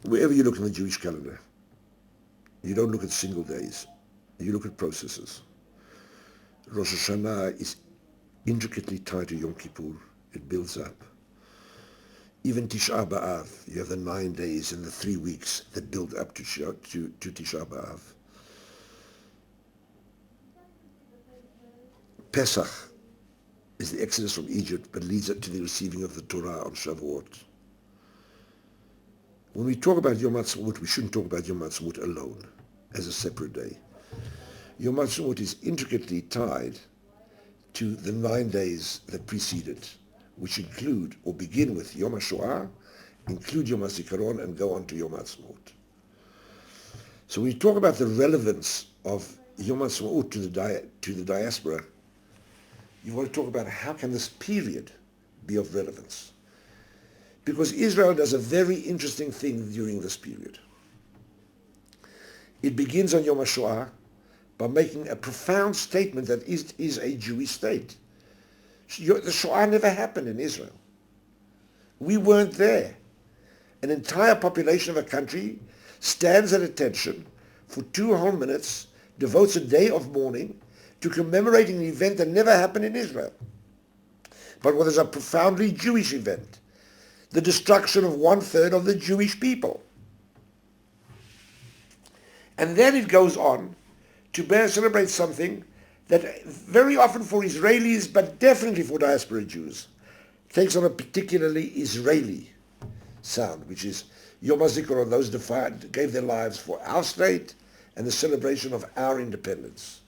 Wherever you look in the Jewish calendar, you don't look at single days. You look at processes. Rosh Hashanah is intricately tied to Yom Kippur. It builds up. Even Tisha B'Av, you have the 9 days and the 3 weeks that build up to Tisha B'Av. Pesach is the exodus from Egypt, but leads up to the receiving of the Torah on Shavuot. When we talk about Yom HaAtzmaut, we shouldn't talk about Yom HaAtzmaut alone, as a separate day. Yom HaAtzmaut is intricately tied to the 9 days that precede it, which include, or begin with Yom HaShoah, include Yom HaZikaron, and go on to Yom HaAtzmaut. So when we talk about the relevance of Yom HaAtzmaut to the diaspora, you want to talk about how can this period be of relevance. Because Israel does a very interesting thing during this period. It begins on Yom HaShoah by making a profound statement that it is a Jewish state. The Shoah never happened in Israel. We weren't there. An entire population of a country stands at attention for 2 whole minutes, devotes a day of mourning to commemorating an event that never happened in Israel, but what is a profoundly Jewish event, the destruction of 1/3 of the Jewish people. And then it goes on to celebrate something that very often for Israelis, but definitely for diaspora Jews, takes on a particularly Israeli sound, which is Yom HaZikaron, those gave their lives for our state and the celebration of our independence.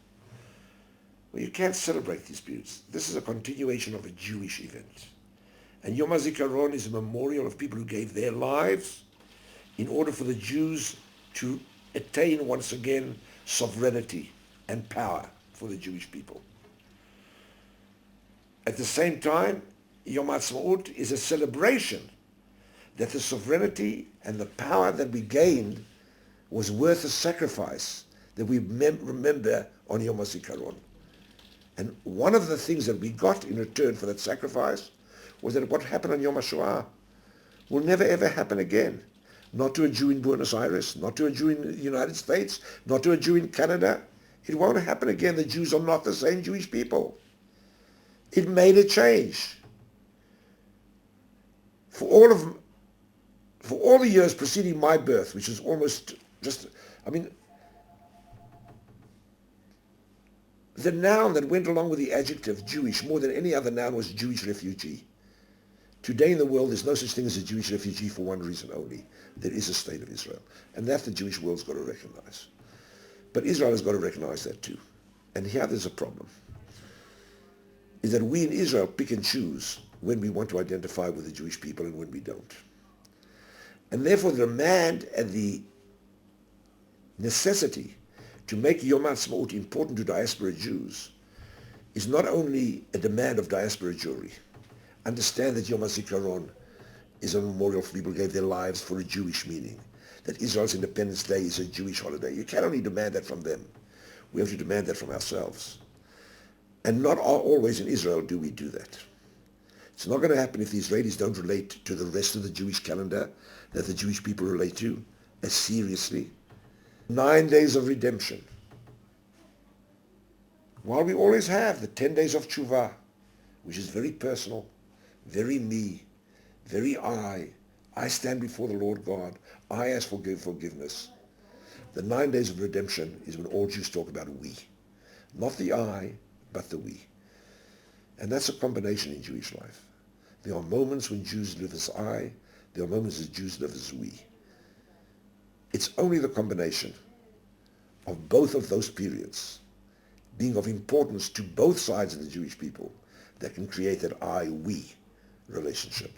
Well, you can't celebrate these periods. This is a continuation of a Jewish event. And Yom HaZikaron is a memorial of people who gave their lives in order for the Jews to attain once again sovereignty and power for the Jewish people. At the same time, Yom HaAtzmaut is a celebration that the sovereignty and the power that we gained was worth the sacrifice that we remember on Yom HaZikaron. And one of the things that we got in return for that sacrifice was that what happened on Yom HaShoah will never ever happen again. Not to a Jew in Buenos Aires, not to a Jew in the United States, not to a Jew in Canada. It won't happen again. The Jews are not the same Jewish people. It made a change. For all the years preceding my birth, which was almost just, the noun that went along with the adjective Jewish more than any other noun was Jewish refugee. Today in the world, there's no such thing as a Jewish refugee for one reason only. There is a state of Israel. And that the Jewish world's got to recognize. But Israel has got to recognize that too. And here there's a problem. Is that we in Israel pick and choose when we want to identify with the Jewish people and when we don't. And therefore the demand and the necessity to make Yom HaAtzmaut important to diaspora Jews is not only a demand of diaspora Jewry. Understand that Yom HaZikaron is a memorial for people who gave their lives for a Jewish meaning, that Israel's Independence Day is a Jewish holiday. You can't only demand that from them. We have to demand that from ourselves. And not always in Israel do we do that. It's not going to happen if the Israelis don't relate to the rest of the Jewish calendar that the Jewish people relate to as seriously. 9 days of redemption. While we always have the 10 days of tshuva, which is very personal, very me, very I stand before the Lord God, I ask for forgiveness. The 9 days of redemption is when all Jews talk about we. Not the I, but the we. And that's a combination in Jewish life. There are moments when Jews live as I, there are moments when Jews live as we. It's only the combination of both of those periods being of importance to both sides of the Jewish people that can create that I-we relationship.